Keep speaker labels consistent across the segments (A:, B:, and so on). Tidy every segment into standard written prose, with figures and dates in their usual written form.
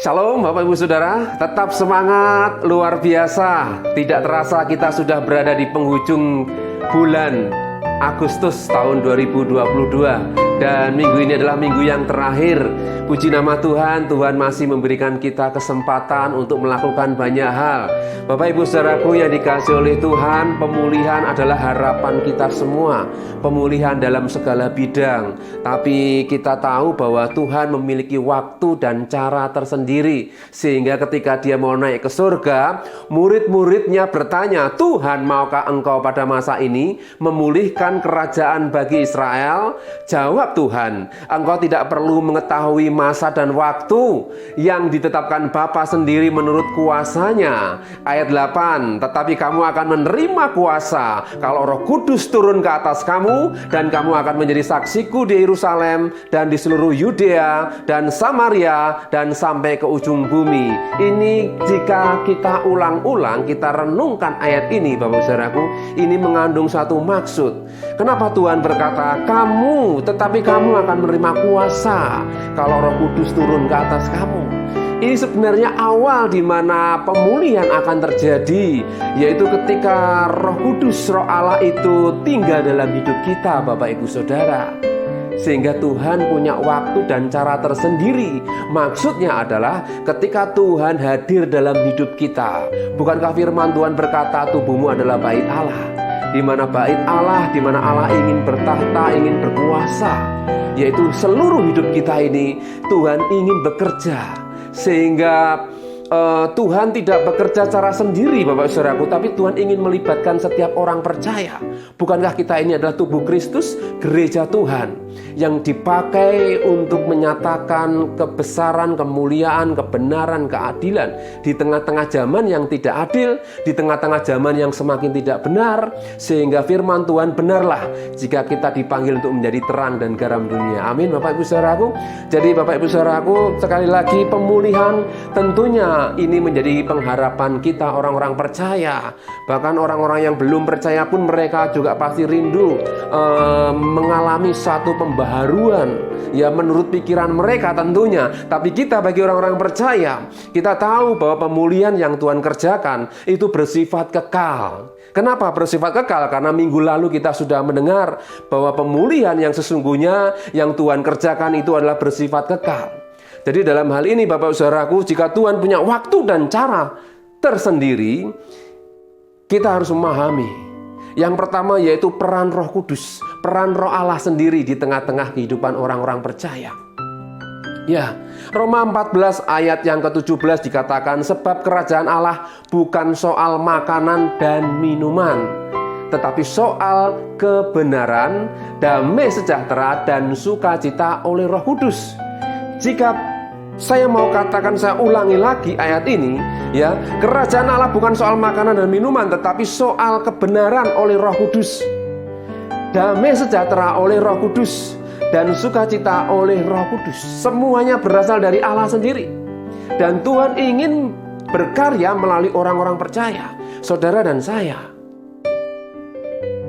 A: Shalom Bapak Ibu Saudara, tetap semangat, luar biasa. Tidak terasa kita sudah berada di penghujung bulan Agustus tahun 2022. Dan minggu ini adalah minggu yang terakhir. Puji nama Tuhan, Tuhan masih memberikan kita kesempatan untuk melakukan banyak hal. Bapak Ibu Saudaraku yang dikasihi oleh Tuhan, pemulihan adalah harapan kita semua. Pemulihan dalam segala bidang. Tapi kita tahu bahwa Tuhan memiliki waktu dan cara tersendiri. Sehingga ketika Dia mau naik ke surga, murid-muridnya bertanya, Tuhan, maukah Engkau pada masa ini memulihkan kerajaan bagi Israel? Jawab Tuhan, Engkau tidak perlu mengetahui masa dan waktu yang ditetapkan Bapa sendiri menurut kuasanya. Ayat 8, tetapi kamu akan menerima kuasa kalau Roh Kudus turun ke atas kamu, dan kamu akan menjadi saksiku di Yerusalem dan di seluruh Yudea dan Samaria dan sampai ke ujung bumi. Ini jika kita ulang-ulang, kita renungkan ayat ini Bapak Saudaraku, ini mengandung satu maksud. Kenapa Tuhan berkata kamu, tetapi kamu akan menerima kuasa kalau Roh Kudus turun ke atas kamu? Ini sebenarnya awal di mana pemulihan akan terjadi, yaitu ketika Roh Kudus, Roh Allah itu tinggal dalam hidup kita Bapak Ibu Saudara. Sehingga Tuhan punya waktu dan cara tersendiri. Maksudnya adalah ketika Tuhan hadir dalam hidup kita. Bukankah firman Tuhan berkata tubuhmu adalah bait Allah? Di mana bait Allah, di mana Allah ingin bertahta, ingin berkuasa, yaitu seluruh hidup kita ini Tuhan ingin bekerja. Sehingga Tuhan tidak bekerja secara sendiri Bapak Saudaraku, tapi Tuhan ingin melibatkan setiap orang percaya. Bukankah kita ini adalah tubuh Kristus, gereja Tuhan, yang dipakai untuk menyatakan kebesaran, kemuliaan, kebenaran, keadilan di tengah-tengah zaman yang tidak adil, di tengah-tengah zaman yang semakin tidak benar. Sehingga firman Tuhan benarlah jika kita dipanggil untuk menjadi terang dan garam dunia. Amin Bapak Ibu Saudaraku. Jadi Bapak Ibu Saudaraku, sekali lagi pemulihan tentunya ini menjadi pengharapan kita orang-orang percaya. Bahkan orang-orang yang belum percaya pun mereka juga pasti rindu mengalami satu pembaharuan, ya menurut pikiran mereka tentunya. Tapi kita bagi orang-orang percaya, kita tahu bahwa pemulihan yang Tuhan kerjakan itu bersifat kekal. Kenapa bersifat kekal? Karena minggu lalu kita sudah mendengar bahwa pemulihan yang sesungguhnya yang Tuhan kerjakan itu adalah bersifat kekal. Jadi dalam hal ini Bapak Saudaraku, jika Tuhan punya waktu dan cara tersendiri, kita harus memahami. Yang pertama yaitu peran Roh Kudus, peran Roh Allah sendiri di tengah-tengah kehidupan orang-orang percaya. Ya, Roma 14 ayat yang ke-17 dikatakan, sebab kerajaan Allah bukan soal makanan dan minuman, tetapi soal kebenaran, damai sejahtera dan sukacita oleh Roh Kudus. Jika saya mau katakan, saya ulangi lagi ayat ini, ya, kerajaan Allah bukan soal makanan dan minuman, tetapi soal kebenaran oleh Roh Kudus, damai sejahtera oleh Roh Kudus, dan sukacita oleh Roh Kudus. Semuanya berasal dari Allah sendiri. Dan Tuhan ingin berkarya melalui orang-orang percaya, saudara dan saya.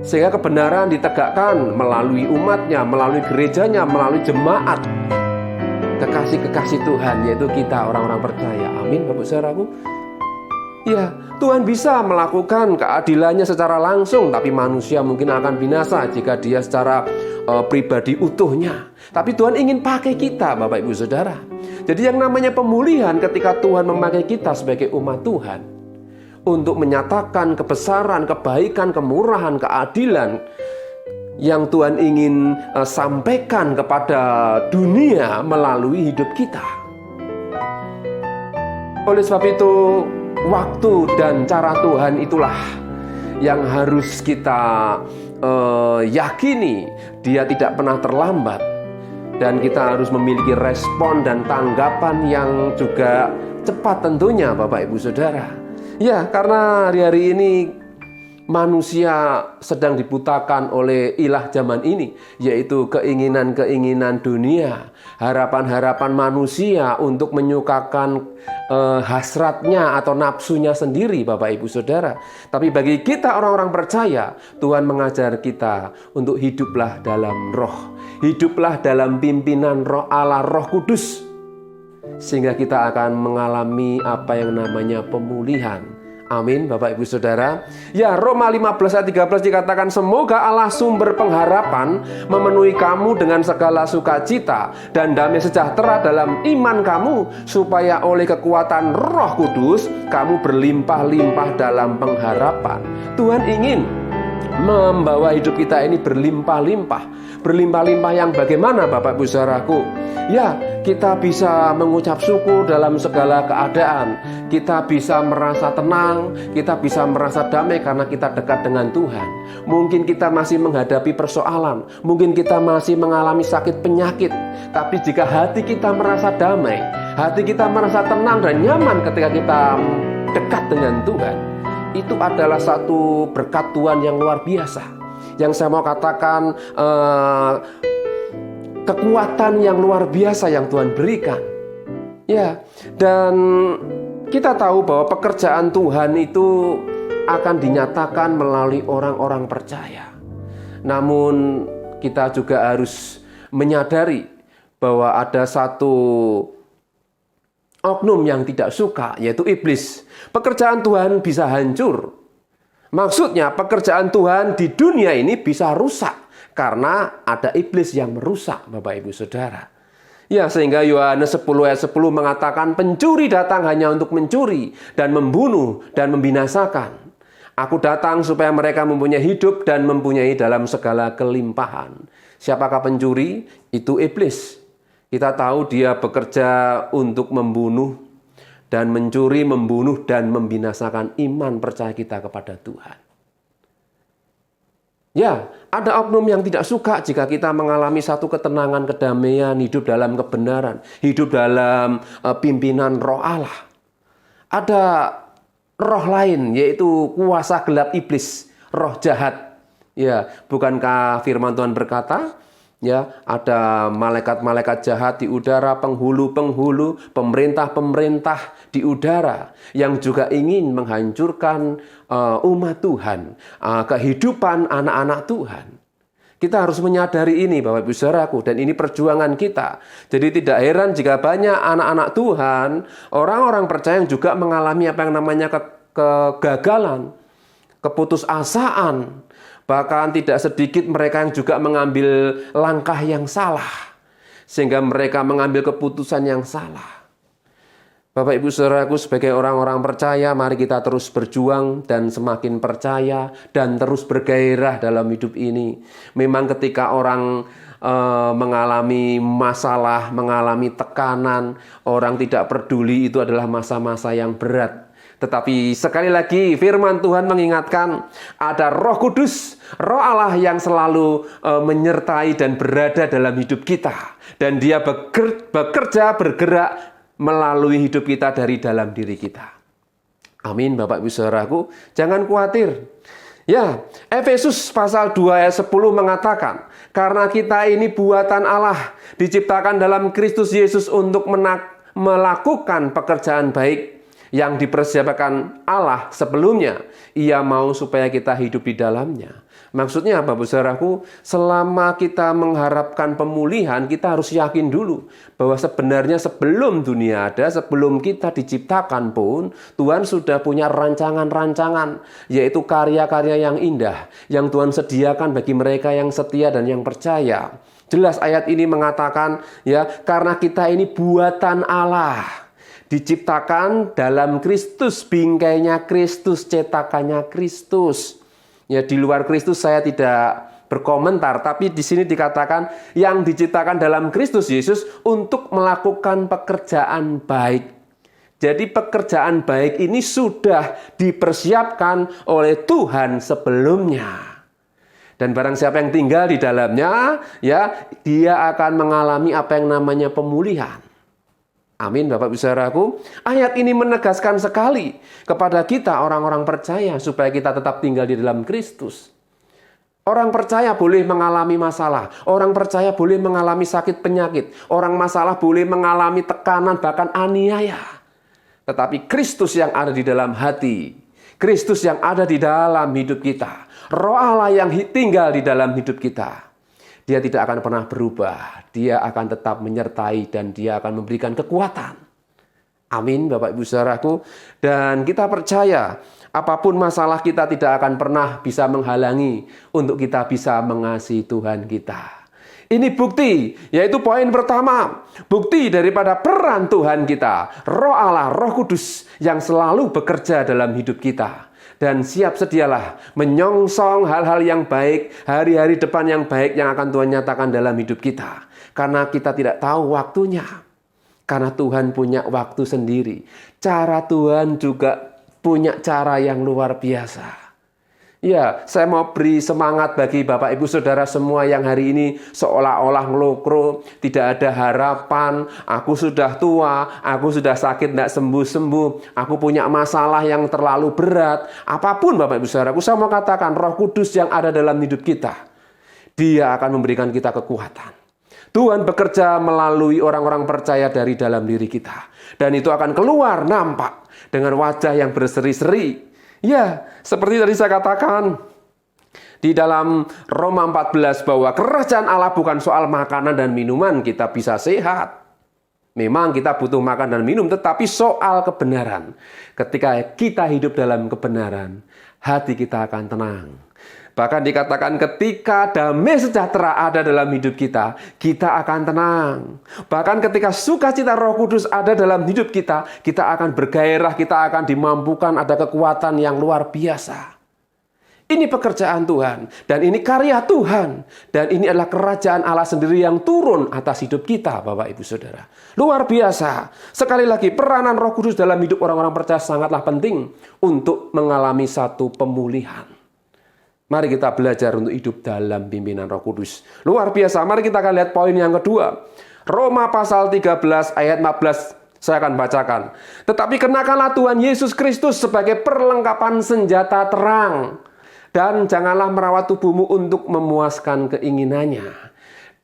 A: Sehingga kebenaran ditegakkan melalui umatnya, melalui gerejanya, melalui jemaat, kekasih-kekasih Tuhan, yaitu kita orang-orang percaya. Amin Bapak Saudaraku. Ya, Tuhan bisa melakukan keadilannya secara langsung, tapi manusia mungkin akan binasa jika dia secara pribadi utuhnya. Tapi Tuhan ingin pakai kita Bapak Ibu Saudara. Jadi yang namanya pemulihan ketika Tuhan memakai kita sebagai umat Tuhan untuk menyatakan kebesaran, kebaikan, kemurahan, keadilan yang Tuhan ingin sampaikan kepada dunia melalui hidup kita. Oleh sebab itu, waktu dan cara Tuhan itulah yang harus kita yakini. Dia tidak pernah terlambat, dan kita harus memiliki respon dan tanggapan yang juga cepat tentunya Bapak Ibu Saudara. Ya, karena hari-hari ini manusia sedang dibutakan oleh ilah zaman ini, yaitu keinginan-keinginan dunia, harapan-harapan manusia untuk menyukakan hasratnya atau nafsunya sendiri Bapak Ibu Saudara. Tapi bagi kita orang-orang percaya, Tuhan mengajar kita untuk hiduplah dalam roh, hiduplah dalam pimpinan Roh Allah, Roh Kudus. sehingga kita akan mengalami apa yang namanya pemulihan. Amin, Bapak Ibu Saudara. Ya, Roma 15 ayat 13 dikatakan, semoga Allah sumber pengharapan memenuhi kamu dengan segala sukacita dan damai sejahtera dalam iman kamu, supaya oleh kekuatan Roh Kudus kamu berlimpah-limpah dalam pengharapan. Tuhan ingin membawa hidup kita ini berlimpah-limpah. Berlimpah-limpah yang bagaimana, Bapak Ibu Saudaraku? Ya, kita bisa mengucap syukur dalam segala keadaan. Kita bisa merasa tenang, kita bisa merasa damai karena kita dekat dengan Tuhan. Mungkin kita masih menghadapi persoalan, mungkin kita masih mengalami sakit penyakit. Tapi jika hati kita merasa damai, hati kita merasa tenang dan nyaman ketika kita dekat dengan Tuhan, itu adalah satu berkat Tuhan yang luar biasa. Yang saya mau katakan, kekuatan yang luar biasa yang Tuhan berikan. Ya, dan kita tahu bahwa pekerjaan Tuhan itu akan dinyatakan melalui orang-orang percaya. Namun kita juga harus menyadari bahwa ada satu oknum yang tidak suka, yaitu iblis. Pekerjaan Tuhan bisa hancur. Maksudnya pekerjaan Tuhan di dunia ini bisa rusak karena ada iblis yang merusak, Bapak Ibu Saudara. Ya, sehingga Yohanes 10 ayat 10 mengatakan, pencuri datang hanya untuk mencuri dan membunuh dan membinasakan. Aku datang supaya mereka mempunyai hidup dan mempunyai dalam segala kelimpahan. Siapakah pencuri? Itu iblis. Kita tahu dia bekerja untuk membunuh dan mencuri, membunuh, dan membinasakan iman percaya kita kepada Tuhan. Ya, ada oknum yang tidak suka jika kita mengalami satu ketenangan, kedamaian, hidup dalam kebenaran, hidup dalam pimpinan Roh Allah. Ada roh lain, yaitu kuasa gelap iblis, roh jahat. Ya, bukankah firman Tuhan berkata, ya, ada malaikat-malaikat jahat di udara, penghulu-penghulu, pemerintah-pemerintah di udara yang juga ingin menghancurkan umat Tuhan, kehidupan anak-anak Tuhan. Kita harus menyadari ini, Bapak Ibu Saudaraku, dan ini perjuangan kita. Jadi tidak heran jika banyak anak-anak Tuhan, orang-orang percaya yang juga mengalami apa yang namanya kegagalan, keputusasaan. Bahkan tidak sedikit mereka yang juga mengambil langkah yang salah, sehingga mereka mengambil keputusan yang salah. Bapak Ibu Saudaraku, sebagai orang-orang percaya, mari kita terus berjuang dan semakin percaya dan terus bergairah dalam hidup ini. Memang ketika orang mengalami masalah, mengalami tekanan, orang tidak peduli, itu adalah masa-masa yang berat. Tetapi sekali lagi firman Tuhan mengingatkan, ada Roh Kudus, Roh Allah yang selalu menyertai dan berada dalam hidup kita. Dan dia bekerja, bergerak melalui hidup kita dari dalam diri kita. Amin, Bapak Ibu Saudaraku. Jangan khawatir. Ya, Efesus pasal 2 ayat 10 mengatakan, karena kita ini buatan Allah, diciptakan dalam Kristus Yesus untuk melakukan pekerjaan baik yang dipersiapkan Allah sebelumnya. Ia mau supaya kita hidup di dalamnya. Maksudnya apa, Saudaraku? Selama kita mengharapkan pemulihan, kita harus yakin dulu bahwa sebenarnya sebelum dunia ada, sebelum kita diciptakan pun, Tuhan sudah punya rancangan-rancangan, yaitu karya-karya yang indah yang Tuhan sediakan bagi mereka yang setia dan yang percaya. Jelas ayat ini mengatakan, ya, karena kita ini buatan Allah, diciptakan dalam Kristus, bingkainya Kristus, cetakannya Kristus. Ya, di luar Kristus saya tidak berkomentar, tapi di sini dikatakan yang diciptakan dalam Kristus Yesus untuk melakukan pekerjaan baik. Jadi pekerjaan baik ini sudah dipersiapkan oleh Tuhan sebelumnya. Dan barang siapa yang tinggal di dalamnya, ya, dia akan mengalami apa yang namanya pemulihan. Amin, Bapak Ibu Saudaraku. Ayat ini menegaskan sekali kepada kita orang-orang percaya supaya kita tetap tinggal di dalam Kristus. Orang percaya boleh mengalami masalah, orang percaya boleh mengalami sakit penyakit, orang masalah boleh mengalami tekanan bahkan aniaya. Tetapi Kristus yang ada di dalam hati, Kristus yang ada di dalam hidup kita, Roh Allah yang tinggal di dalam hidup kita, dia tidak akan pernah berubah. Dia akan tetap menyertai dan dia akan memberikan kekuatan. Amin, Bapak Ibu Saudaraku. Dan kita percaya apapun masalah kita tidak akan pernah bisa menghalangi untuk kita bisa mengasihi Tuhan kita. Ini bukti, yaitu poin pertama. Bukti daripada peran Tuhan kita, Roh Allah, Roh Kudus yang selalu bekerja dalam hidup kita. Dan siap sedialah menyongsong hal-hal yang baik, hari-hari depan yang baik yang akan Tuhan nyatakan dalam hidup kita. Karena kita tidak tahu waktunya. Karena Tuhan punya waktu sendiri. Cara Tuhan juga punya cara yang luar biasa. Ya, saya mau beri semangat bagi Bapak Ibu Saudara semua yang hari ini seolah-olah ngelokro, tidak ada harapan, aku sudah tua, aku sudah sakit tidak sembuh-sembuh, aku punya masalah yang terlalu berat. Apapun Bapak Ibu Saudara, saya mau katakan Roh Kudus yang ada dalam hidup kita, Dia akan memberikan kita kekuatan. Tuhan bekerja melalui orang-orang percaya dari dalam diri kita. Dan itu akan keluar nampak dengan wajah yang berseri-seri. Ya, seperti tadi saya katakan di dalam Roma 14 bahwa kerajaan Allah bukan soal makanan dan minuman kita bisa sehat. Memang kita butuh makan dan minum, tetapi soal kebenaran. Ketika kita hidup dalam kebenaran, hati kita akan tenang. Bahkan dikatakan ketika damai sejahtera ada dalam hidup kita, kita akan tenang. Bahkan ketika sukacita Roh Kudus ada dalam hidup kita, kita akan bergairah, kita akan dimampukan, ada kekuatan yang luar biasa. Ini pekerjaan Tuhan, dan ini karya Tuhan. Dan ini adalah kerajaan Allah sendiri yang turun atas hidup kita, Bapak Ibu Saudara. Luar biasa. Sekali lagi, peranan Roh Kudus dalam hidup orang-orang percaya sangatlah penting untuk mengalami satu pemulihan. Mari kita belajar untuk hidup dalam pimpinan Roh Kudus. Luar biasa. Mari kita akan lihat poin yang kedua. Roma pasal 13 ayat 14. Saya akan bacakan. Tetapi kenakanlah Tuhan Yesus Kristus sebagai perlengkapan senjata terang. Dan janganlah merawat tubuhmu untuk memuaskan keinginannya.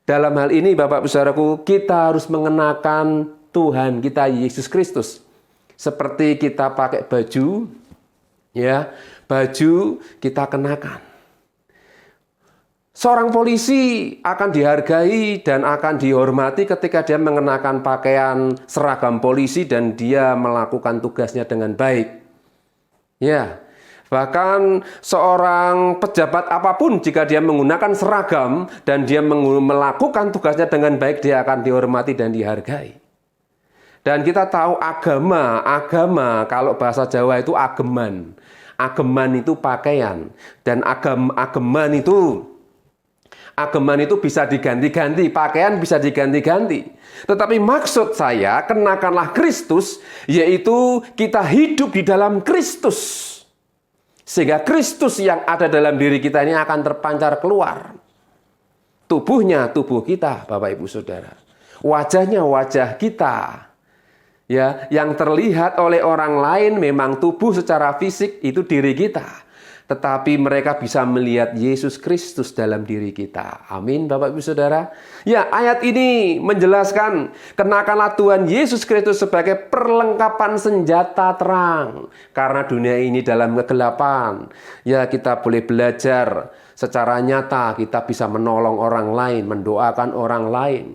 A: Dalam hal ini Bapak-Ibu Saudaraku, kita harus mengenakan Tuhan kita Yesus Kristus. Seperti kita pakai baju, ya, baju kita kenakan. Seorang polisi akan dihargai dan akan dihormati ketika dia mengenakan pakaian seragam polisi dan dia melakukan tugasnya dengan baik. Ya, bahkan seorang pejabat apapun jika dia menggunakan seragam dan dia melakukan tugasnya dengan baik, dia akan dihormati dan dihargai. Dan kita tahu agama kalau bahasa Jawa itu ageman. Ageman itu pakaian dan ageman itu bisa diganti-ganti, pakaian bisa diganti-ganti. Tetapi maksud saya, kenakanlah Kristus, yaitu kita hidup di dalam Kristus. Sehingga Kristus yang ada dalam diri kita ini akan terpancar keluar. Tubuhnya, tubuh kita, Bapak Ibu Saudara. Wajahnya, wajah kita. Ya, yang terlihat oleh orang lain memang tubuh secara fisik itu diri kita. Tetapi mereka bisa melihat Yesus Kristus dalam diri kita. Amin, Bapak Ibu Saudara. Ya, ayat ini menjelaskan kenakanlah Tuhan Yesus Kristus sebagai perlengkapan senjata terang. Karena dunia ini dalam kegelapan. Ya, kita boleh belajar secara nyata, kita bisa menolong orang lain, mendoakan orang lain,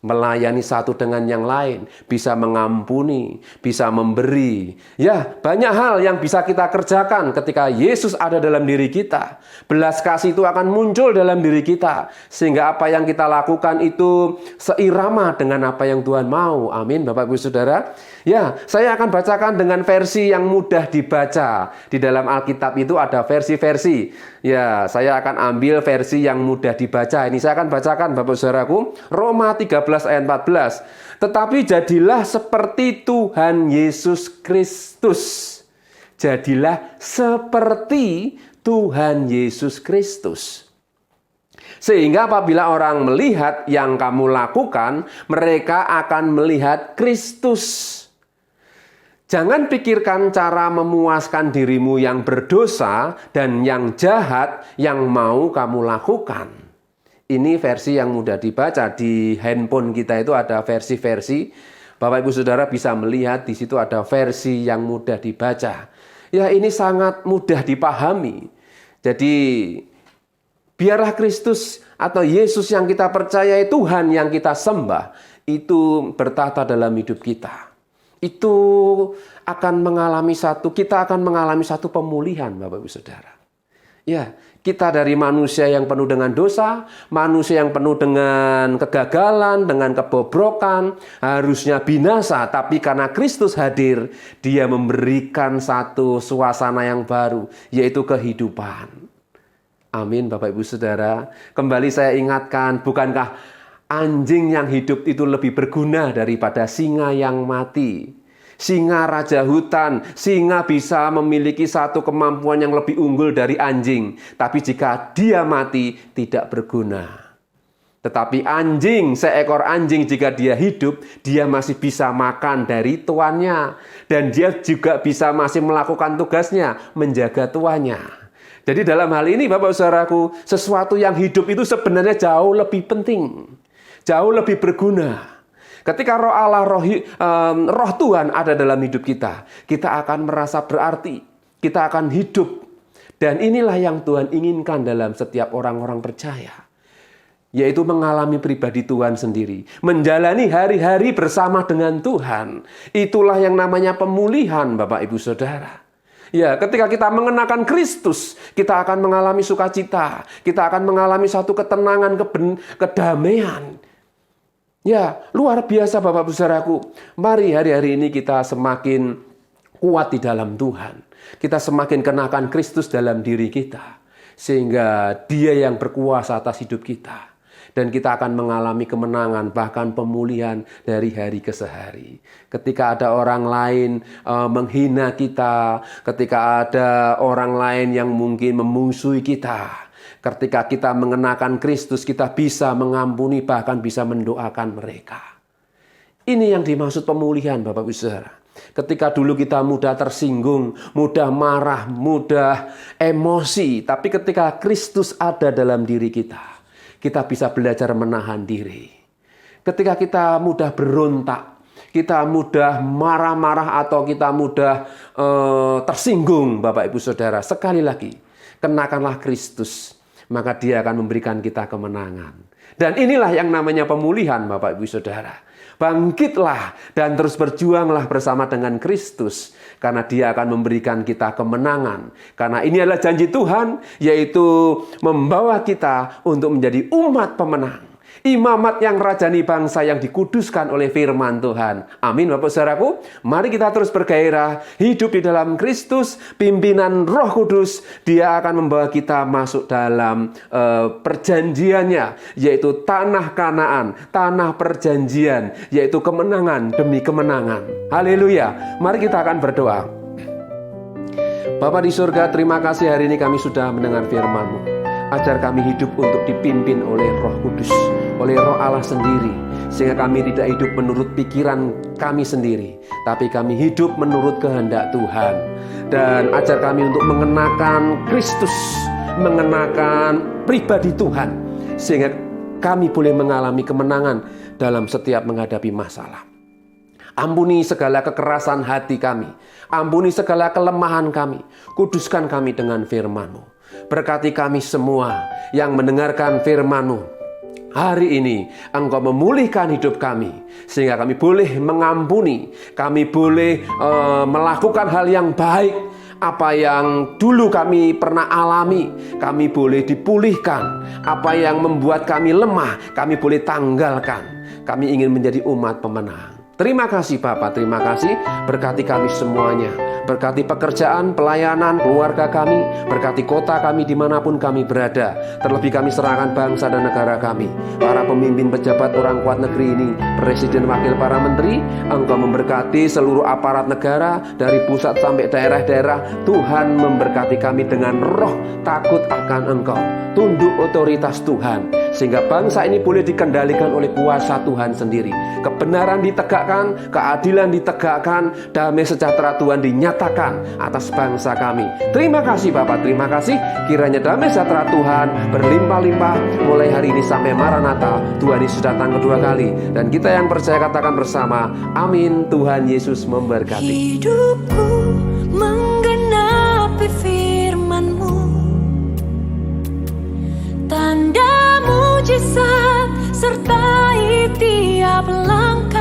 A: melayani satu dengan yang lain, bisa mengampuni, bisa memberi. Ya, banyak hal yang bisa kita kerjakan ketika Yesus ada dalam diri kita. Belas kasih itu akan muncul dalam diri kita. Sehingga apa yang kita lakukan itu seirama dengan apa yang Tuhan mau. Amin, Bapak Ibu Saudara. Ya, saya akan bacakan dengan versi yang mudah dibaca. Di dalam Alkitab itu ada versi-versi. Ya, saya akan ambil versi yang mudah dibaca. Ini saya akan bacakan, Bapak Saudaraku. Roma 13 ayat 14. Tetapi jadilah seperti Tuhan Yesus Kristus. Jadilah seperti Tuhan Yesus Kristus. Sehingga apabila orang melihat yang kamu lakukan, mereka akan melihat Kristus. Jangan pikirkan cara memuaskan dirimu yang berdosa dan yang jahat yang mau kamu lakukan. Ini versi yang mudah dibaca. Di handphone kita itu ada versi-versi. Bapak Ibu Saudara bisa melihat di situ ada versi yang mudah dibaca. Ya, ini sangat mudah dipahami. Jadi biarlah Kristus atau Yesus yang kita percayai, Tuhan yang kita sembah, itu bertata dalam hidup kita. itu kita akan mengalami satu pemulihan, Bapak Ibu Saudara. Ya, kita dari manusia yang penuh dengan dosa, manusia yang penuh dengan kegagalan, dengan kebobrokan, harusnya binasa. Tapi karena Kristus hadir, Dia memberikan satu suasana yang baru, yaitu kehidupan. Amin, Bapak Ibu Saudara. Kembali saya ingatkan, bukankah anjing yang hidup itu lebih berguna daripada singa yang mati? Singa raja hutan, singa bisa memiliki satu kemampuan yang lebih unggul dari anjing. Tapi jika dia mati, tidak berguna. Tetapi seekor anjing jika dia hidup, dia masih bisa makan dari tuannya. Dan dia juga bisa masih melakukan tugasnya, menjaga tuannya. Jadi dalam hal ini Bapak Saudaraku, sesuatu yang hidup itu sebenarnya jauh lebih penting. Jauh lebih berguna. Ketika roh Allah, roh Tuhan ada dalam hidup kita, kita akan merasa berarti, kita akan hidup. Dan inilah yang Tuhan inginkan dalam setiap orang-orang percaya, yaitu mengalami pribadi Tuhan sendiri, menjalani hari-hari bersama dengan Tuhan. Itulah yang namanya pemulihan, Bapak Ibu Saudara. Ya, ketika kita mengenakan Kristus, kita akan mengalami sukacita, kita akan mengalami satu ketenangan, kedamaian. Ya, luar biasa Bapak Ibu Saudaraku. Mari hari-hari ini kita semakin kuat di dalam Tuhan. Kita semakin kenakan Kristus dalam diri kita. Sehingga Dia yang berkuasa atas hidup kita. Dan kita akan mengalami kemenangan, bahkan pemulihan dari hari ke hari. Ketika ada orang lain menghina kita, ketika ada orang lain yang mungkin memusuhi kita, ketika kita mengenakan Kristus, kita bisa mengampuni, bahkan bisa mendoakan mereka. Ini yang dimaksud pemulihan, Bapak Ibu Saudara. Ketika dulu kita mudah tersinggung, mudah marah, mudah emosi. Tapi ketika Kristus ada dalam diri kita, kita bisa belajar menahan diri. Ketika kita mudah berontak, kita mudah marah-marah, atau kita mudah tersinggung, Bapak Ibu Saudara, sekali lagi, kenakanlah Kristus. Maka Dia akan memberikan kita kemenangan. Dan inilah yang namanya pemulihan, Bapak Ibu Saudara. Bangkitlah dan terus berjuanglah bersama dengan Kristus. Karena Dia akan memberikan kita kemenangan. Karena ini adalah janji Tuhan, yaitu membawa kita untuk menjadi umat pemenang. Imamat yang rajani bangsa yang dikuduskan oleh firman Tuhan. Amin Bapak Saudaraku. Mari kita terus bergairah, hidup di dalam Kristus, pimpinan Roh Kudus. Dia akan membawa kita masuk dalam perjanjiannya, yaitu tanah Kanaan, tanah perjanjian, yaitu kemenangan demi kemenangan. Haleluya. Mari kita akan berdoa. Bapa di surga, terima kasih hari ini kami sudah mendengar firman-Mu. Ajar kami hidup untuk dipimpin oleh Roh Kudus, oleh Roh Allah sendiri. Sehingga kami tidak hidup menurut pikiran kami sendiri, tapi kami hidup menurut kehendak Tuhan. Dan ajar kami untuk mengenakan Kristus, mengenakan pribadi Tuhan. Sehingga kami boleh mengalami kemenangan dalam setiap menghadapi masalah. Ampuni segala kekerasan hati kami. Ampuni segala kelemahan kami. Kuduskan kami dengan firman-Mu. Berkati kami semua yang mendengarkan firman-Mu. Hari ini Engkau memulihkan hidup kami, sehingga kami boleh mengampuni, kami boleh melakukan hal yang baik. Apa yang dulu kami pernah alami, kami boleh dipulihkan. Apa yang membuat kami lemah, kami boleh tanggalkan. Kami ingin menjadi umat pemenang. Terima kasih Bapak, terima kasih. Berkati kami semuanya. Berkati pekerjaan, pelayanan, keluarga kami. Berkati kota kami dimanapun kami berada. Terlebih kami serahkan bangsa dan negara kami. Para pemimpin pejabat orang kuat negeri ini, presiden, wakil, para menteri. Engkau memberkati seluruh aparat negara, dari pusat sampai daerah-daerah. Tuhan memberkati kami dengan roh takut akan Engkau. Tunduk otoritas Tuhan. Sehingga bangsa ini boleh dikendalikan oleh kuasa Tuhan sendiri. Kebenaran ditegakkan, keadilan ditegakkan, damai sejahtera Tuhan dinyatakan atas bangsa kami. Terima kasih Bapak, terima kasih. Kiranya damai sejahtera Tuhan berlimpah-limpah mulai hari ini sampai Maranatha. Tuhan Yesus datang kedua kali. Dan kita yang percaya katakan bersama, amin. Tuhan Yesus memberkati.
B: Hidupku menggenapi firman-Mu, tanda mujizat sertai tiap langkah.